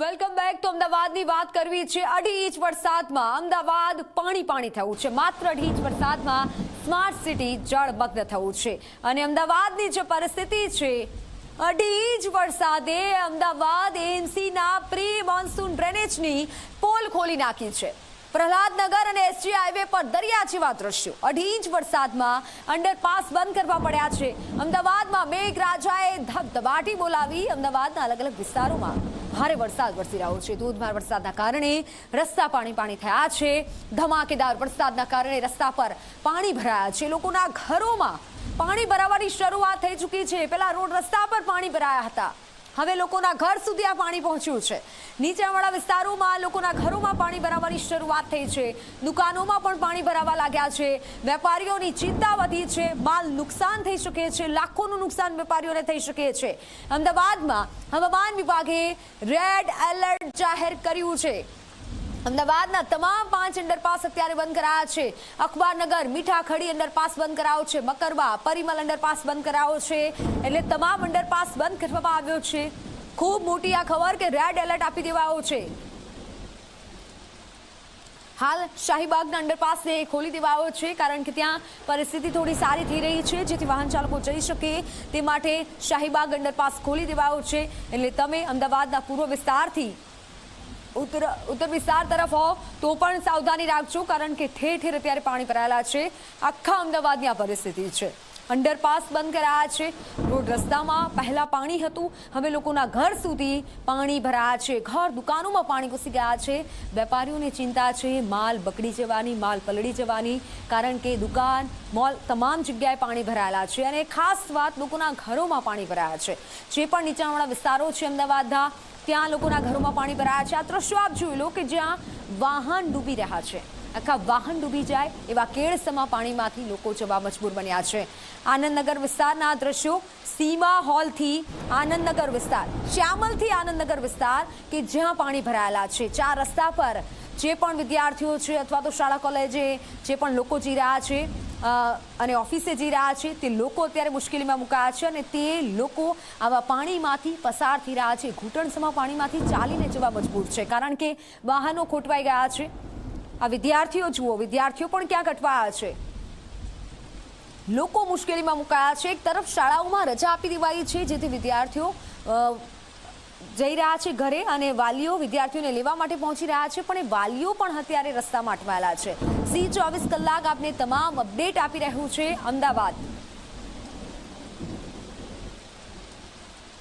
Welcome back. તો અમદાવાદની વાત કરવી છે. 2.5 ઇંચ વરસાદમાં અમદાવાદ પાણી થયું છે. માત્ર 2.5 ઇંચ વરસાદમાં સ્માર્ટ સિટી જળમગ્ન થયું છે. અને અમદાવાદની જે પરિસ્થિતિ છે, 2.5 ઇંચ વરસાદે અમદાવાદ એએમસીના પ્રી મોન્સૂન ડ્રેનેજની પોલ ખોલી નાખી છે. પ્રહલાદનગર અને એસજી હાઈવે પર દરિયા જેવા દ્રશ્યો. 2.5 ઇંચ વરસાદમાં અંડરપાસ બંધ કરવા પડ્યા છે. અમદાવાદમાં મેઘરાજાએ ધબધબાટી બોલાવી. અમદાવાદના અલગ અલગ વિસ્તારોમાં ભારે વરસાદ વરસી રહ્યો છે. ધોધમાર વરસાદના કારણે રસ્તા પાણી થયા છે. ધમાકેદાર વરસાદના કારણે રસ્તા પર પાણી ભરાયા છે. લોકોના ઘરોમાં પાણી ભરાવાની શરૂઆત થઈ ચૂકી છે. પહેલા રોડ રસ્તા પર પાણી ભરાયા હતા, હવે લોકોના ઘર સુધી આ પાણી પહોંચ્યું છે. નીચાણવાળા વિસ્તારોમાં લોકોના ઘરોમાં પાણી ભરાવાની શરૂઆત થઈ છે. દુકાનોમાં પણ પાણી ભરાવા લાગ્યા છે. વેપારીઓની ચિંતા વધી છે. માલ નુકસાન થઈ શકે છે. લાખોનું નુકસાન વેપારીઓને થઈ શકે છે. અમદાવાદમાં હવામાન વિભાગે રેડ એલર્ટ જાહેર કર્યું છે. અમદાવાદના તમામ 5 અંડરપાસ અત્યારે બંધ કરાયા છે. અખબારનગર, મીઠાખડી અંડરપાસ બંધ કરાયો છે. મકરવા, પરિમલ અંડરપાસ બંધ કરાયો છે. એટલે તમામ અંડરપાસ બંધ કરવામાં આવ્યો છે. ખૂબ મોટી આ ખબર કે રેડ એલર્ટ આપી દેવાયો છે. હાલ શાહીબાગના અંડરપાસને ખોલી દેવાયો છે, કારણ કે ત્યાં પરિસ્થિતિ થોડી સારી થઈ રહી છે, જેથી વાહન ચાલકો જઈ શકે તે માટે શાહીબાગ અંડરપાસ ખોલી દેવાયો છે. એટલે તમે અમદાવાદના પૂર્વ વિસ્તારથી ઉત્તર વિસ્તાર તરફ હો તો પણ સાવધાની રાખજો, કારણ કે ઠેર ઠેર અત્યારે પાણી ભરાયેલા છે. આખા અમદાવાદની આ પરિસ્થિતિ છે. અંડરપાસ બંધ કરાયા છે. રોડ રસ્તામાં પહેલા પાણી હતું, હવે લોકોના ઘર સુધી પાણી ભરાયા છે. ઘર દુકાનોમાં પાણી ઘૂસી ગયા છે. વેપારીઓને ચિંતા છે માલ બગડી જવાની, માલ પલળી જવાની, કારણ કે દુકાન, મોલ તમામ જગ્યાએ પાણી ભરાયેલા છે. અને ખાસ વાત, લોકોના ઘરોમાં પાણી ભરાયા છે. જે પણ નીચાણવાળા વિસ્તારો છે અમદાવાદના, ત્યાં લોકોના ઘરોમાં પાણી ભરાયા છે. આ દ્રશ્યો આપ જોઈ લો કે જ્યાં વાહન ડૂબી રહ્યા છે. આખા વાહન ડૂબી જાય એવા કેળસમા પાણીમાંથી લોકો જવા મજબૂર બન્યા છે. આનંદનગર વિસ્તારના દ્રશ્યો, સીમા હોલથી આનંદનગર વિસ્તાર, શ્યામલથી આનંદનગર વિસ્તાર કે જ્યાં પાણી ભરાયેલા છે. 4 રસ્તા પર જે પણ વિદ્યાર્થીઓ છે અથવા તો શાળા કોલેજે જે પણ લોકો જઈ રહ્યા છે અને ઓફિસે જઈ રહ્યા છે, તે લોકો અત્યારે મુશ્કેલીમાં મુકાયા છે. અને તે લોકો આવા પાણીમાંથી પસાર થઈ રહ્યા છે. ઘૂંટણસમા પાણીમાંથી ચાલીને જવા મજબૂર છે, કારણ કે વાહનો ખોટવાઈ ગયા છે. આ વિદ્યાર્થીઓ જુઓ, વિદ્યાર્થીઓ પણ ક્યાંક અટવાયા છે. લોકો મુશ્કેલીમાં મુકાયા છે. એક તરફ શાળાઓમાં રજા આપી દેવાઈ છે, જેથી વિદ્યાર્થીઓ જઈ રહ્યા છે ઘરે અને વાલીઓ વિદ્યાર્થીઓને લેવા માટે પહોંચી રહ્યા છે. પણ એ વાલીઓ પણ અત્યારે રસ્તામાં અટવાયેલા છે. સી 24 કલાક આપને તમામ અપડેટ આપી રહ્યું છે અમદાવાદ.